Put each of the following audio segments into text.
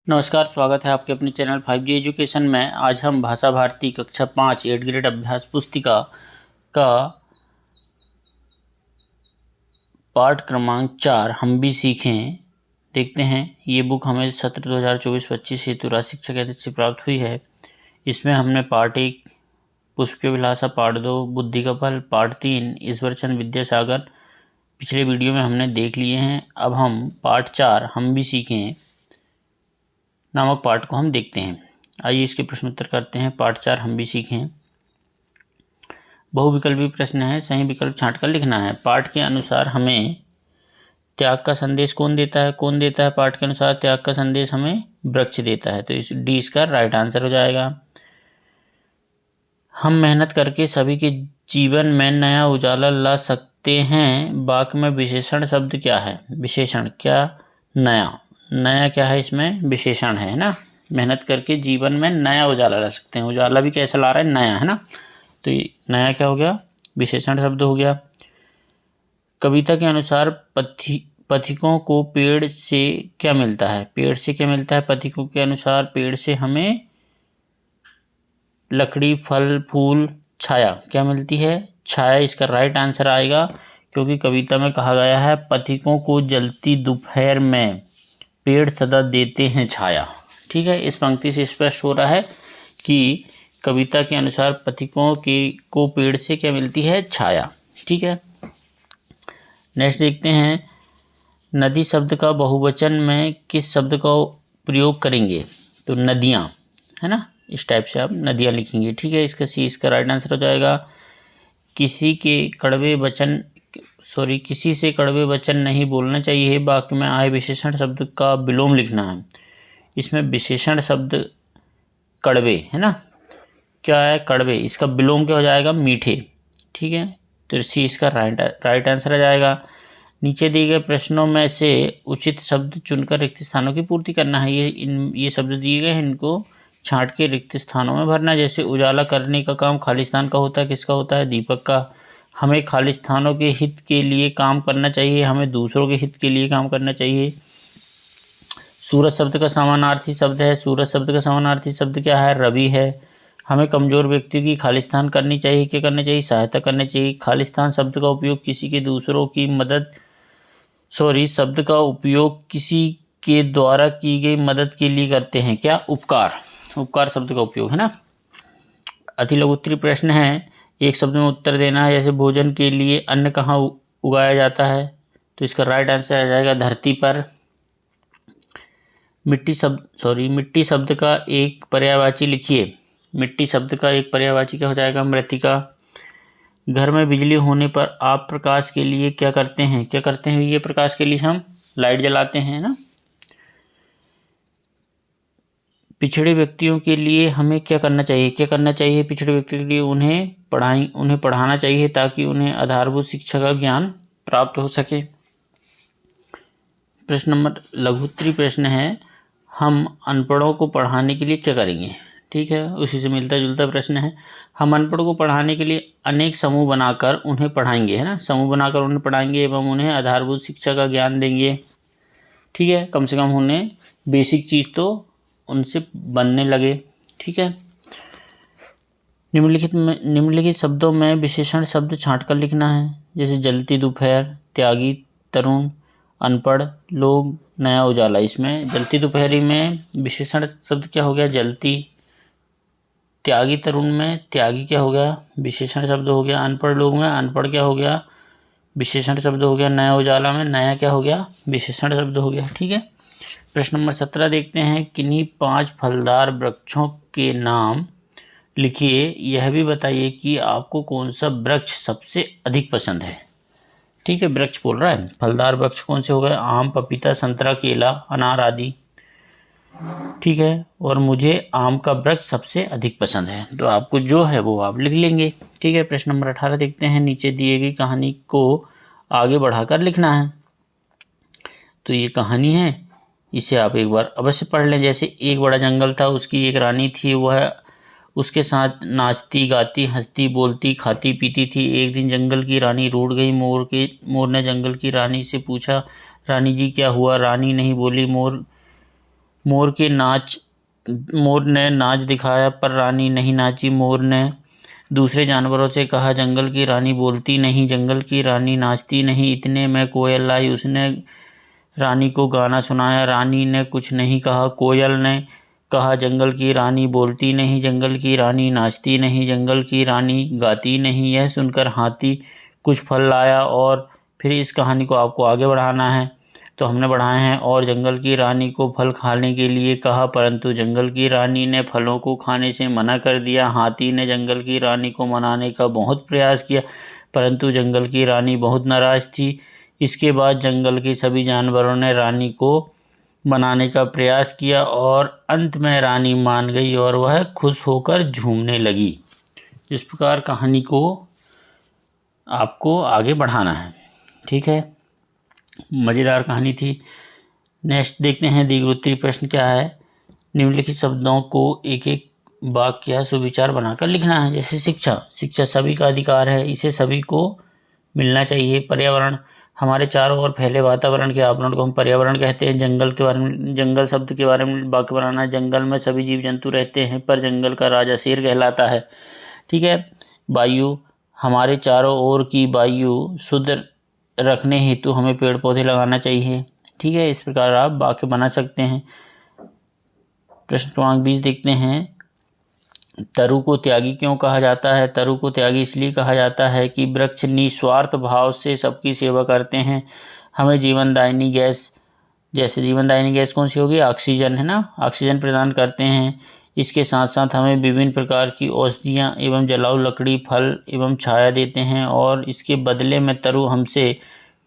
नमस्कार, स्वागत है आपके अपने चैनल 5G एजुकेशन में। आज हम भाषा भारती कक्षा 5 8 ग्रेड अभ्यास पुस्तिका का पाठ क्रमांक 4 हम भी सीखें देखते हैं। ये बुक हमें सत्र 2024-25 हेतु राष्ट्रीय शिक्षा केंद्र से प्राप्त हुई है। इसमें हमने पाठ 1 पुष्प के विलासा, पाठ 2 बुद्धि का फल, पाठ 3 ईश्वरचंद विद्यासागर पिछले वीडियो में हमने देख लिए हैं। अब हम पाठ 4 हम भी सीखें नामक पाठ को हम देखते हैं। आइए इसके प्रश्न उत्तर करते हैं। पाठ 4 हम भी सीखें। बहुविकल्पी प्रश्न है, सही विकल्प छांट कर लिखना है। पाठ के अनुसार हमें त्याग का संदेश कौन देता है? पाठ के अनुसार त्याग का संदेश हमें वृक्ष देता है, तो इस डी इसका राइट आंसर हो जाएगा। हम मेहनत करके सभी के जीवन में नया उजाला ला सकते हैं। वाक्य में विशेषण शब्द क्या है? विशेषण क्या? नया। नया क्या है? इसमें विशेषण है ना। मेहनत करके जीवन में नया उजाला ला सकते हैं। उजाला भी कैसा ला रहा है? नया, है ना। तो ये नया क्या हो गया? विशेषण शब्द हो गया। कविता के अनुसार पथिकों को पेड़ से क्या मिलता है? पेड़ से क्या मिलता है? पथिकों के अनुसार पेड़ से हमें लकड़ी, फल, फूल, छाया क्या मिलती है? छाया इसका राइट आंसर आएगा, क्योंकि कविता में कहा गया है पथिकों को जलती दोपहर में पेड़ सदा देते हैं छाया। ठीक है, इस पंक्ति से स्पष्ट हो रहा है कि कविता के अनुसार पथिकों को पेड़ से क्या मिलती है? छाया। ठीक है, नेक्स्ट देखते हैं। नदी शब्द का बहुवचन में किस शब्द का प्रयोग करेंगे? तो नदियाँ, है ना। इस टाइप से आप नदियाँ लिखेंगे। ठीक है, इसका राइट आंसर हो जाएगा। किसी से कड़वे वचन नहीं बोलना चाहिए। वाक्य में आए विशेषण शब्द का विलोम लिखना है। इसमें विशेषण शब्द कड़वे, है ना। क्या है? कड़वे। इसका विलोम क्या हो जाएगा? मीठे। ठीक है, तो सी इसका राइट आंसर आ जाएगा। नीचे दिए गए प्रश्नों में से उचित शब्द चुनकर रिक्त स्थानों की पूर्ति करना है। ये शब्द दिए गए हैं, इनको छांट के रिक्त स्थानों में भरना। जैसे उजाला करने का काम खालिस्तान का होता है, किसका होता है? दीपक का। हमें खालिस्तानों के हित के लिए काम करना चाहिए, हमें दूसरों के हित के लिए काम करना चाहिए। सूरज शब्द का समानार्थी शब्द है। सूरज शब्द का समानार्थी शब्द क्या है? रवि है। हमें कमजोर व्यक्ति की खालिस्तान करनी चाहिए। क्या करनी चाहिए? सहायता करनी चाहिए। खालिस्तान शब्द का उपयोग किसी के दूसरों की मदद शब्द का उपयोग किसी के द्वारा की गई मदद के लिए करते हैं। क्या? उपकार। उपकार शब्द का उपयोग, है ना। अति लघुत्तरी प्रश्न है, एक शब्द में उत्तर देना है। जैसे भोजन के लिए अन्न कहाँ उगाया जाता है? तो इसका राइट आंसर आ जाएगा धरती पर। मिट्टी शब्द का एक पर्यायवाची लिखिए। मिट्टी शब्द का एक पर्यायवाची क्या हो जाएगा? मृत्तिका। घर में बिजली होने पर आप प्रकाश के लिए क्या करते हैं? ये प्रकाश के लिए हम लाइट जलाते हैं ना। पिछड़े व्यक्तियों के लिए हमें क्या करना चाहिए? पिछड़े व्यक्तियों के लिए उन्हें पढ़ाना चाहिए, ताकि उन्हें आधारभूत शिक्षा का ज्ञान प्राप्त हो सके। प्रश्न नंबर लघुत्तरी प्रश्न है, हम अनपढ़ों को पढ़ाने के लिए क्या करेंगे? ठीक है, उसी से मिलता जुलता प्रश्न है। हम अनपढ़ों को पढ़ाने के लिए अनेक समूह बनाकर उन्हें पढ़ाएंगे, है ना। समूह बनाकर उन्हें पढ़ाएंगे एवं उन्हें आधारभूत शिक्षा का ज्ञान देंगे। ठीक है, कम से कम उन्हें बेसिक चीज़ तो उनसे बनने लगे। ठीक है, निम्नलिखित शब्दों में विशेषण शब्द छांट कर लिखना है। जैसे जलती दोपहर, त्यागी, तरुण, अनपढ़, लोग, नया उजाला। इसमें जलती दोपहरी में विशेषण शब्द क्या हो गया? जलती। त्यागी तरुण में त्यागी क्या हो गया? विशेषण शब्द हो गया। अनपढ़ लोग में अनपढ़ क्या हो गया? विशेषण शब्द हो गया। नया उजाला में नया क्या हो गया? विशेषण शब्द हो गया। ठीक है, प्रश्न नंबर 17 देखते हैं। किन्हीं 5 फलदार वृक्षों के नाम लिखिए। यह भी बताइए कि आपको कौन सा वृक्ष सबसे अधिक पसंद है। ठीक है, वृक्ष बोल रहा है। फलदार वृक्ष कौन से हो गए? आम, पपीता, संतरा, केला, अनार आदि। ठीक है, और मुझे आम का वृक्ष सबसे अधिक पसंद है। तो आपको जो है वो आप लिख लेंगे। ठीक है, प्रश्न नंबर 18 देखते हैं। नीचे दिए गई कहानी को आगे बढ़ाकर लिखना है। तो ये कहानी है, इसे आप एक बार अवश्य पढ़ लें। जैसे एक बड़ा जंगल था, उसकी एक रानी थी। वह उसके साथ नाचती, गाती, हंसती, बोलती, खाती, पीती थी। एक दिन जंगल की रानी रूठ गई। मोर ने जंगल की रानी से पूछा, रानी जी क्या हुआ? रानी नहीं बोली। मोर मोर ने नाच दिखाया पर रानी नहीं नाची। मोर ने दूसरे जानवरों से कहा, जंगल की रानी बोलती नहीं, जंगल की रानी नाचती नहीं। इतने में कोयल आई, उसने रानी को गाना सुनाया। रानी ने कुछ नहीं कहा। कोयल ने कहा, जंगल की रानी बोलती नहीं, जंगल की रानी नाचती नहीं, जंगल की रानी गाती नहीं। यह सुनकर हाथी कुछ फल लाया और फिर इस कहानी को आपको आगे बढ़ाना है। तो हमने बढ़ाए हैं, और जंगल की रानी को फल खाने के लिए कहा, परंतु जंगल की रानी ने फलों को खाने से मना कर दिया। हाथी ने जंगल की रानी को मनाने का बहुत प्रयास किया, परंतु जंगल की रानी बहुत नाराज थी। इसके बाद जंगल के सभी जानवरों ने रानी को मनाने का प्रयास किया और अंत में रानी मान गई और वह खुश होकर झूमने लगी। इस प्रकार कहानी को आपको आगे बढ़ाना है। ठीक है, मज़ेदार कहानी थी। नेक्स्ट देखते हैं दीर्घोत्तरी प्रश्न क्या है। निम्नलिखित शब्दों को एक एक वाक्य या सुविचार बनाकर लिखना है। जैसे शिक्षा सभी का अधिकार है, इसे सभी को मिलना चाहिए। पर्यावरण, हमारे चारों ओर फैले वातावरण के आवरण को हम पर्यावरण कहते हैं। जंगल के बारे में, जंगल शब्द के बारे में वाक्य बनाना है। जंगल में सभी जीव जंतु रहते हैं, पर जंगल का राजा शेर कहलाता है। ठीक है। वायु, हमारे चारों ओर की वायु शुद्ध रखने हेतु हमें पेड़ पौधे लगाना चाहिए। ठीक है, इस प्रकार आप वाक्य बना सकते हैं। प्रश्न क्रमांक 20 देखते हैं। तरु को त्यागी क्यों कहा जाता है? तरु को त्यागी इसलिए कहा जाता है कि वृक्ष निस्वार्थ भाव से सबकी सेवा करते हैं। हमें जीवनदायिनी गैस, जैसे जीवनदायिनी गैस कौन सी होगी? ऑक्सीजन है ना, ऑक्सीजन प्रदान करते हैं। इसके साथ साथ हमें विभिन्न प्रकार की औषधियाँ एवं जलाऊ लकड़ी, फल एवं छाया देते हैं, और इसके बदले में तरु हमसे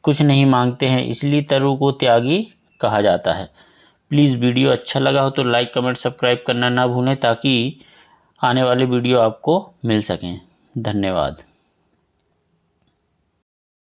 कुछ नहीं मांगते हैं, इसलिए तरु को त्यागी कहा जाता है। प्लीज़ वीडियो अच्छा लगा हो तो लाइक, कमेंट, सब्सक्राइब करना ना भूलें, ताकि आने वाले वीडियो आपको मिल सकें। धन्यवाद।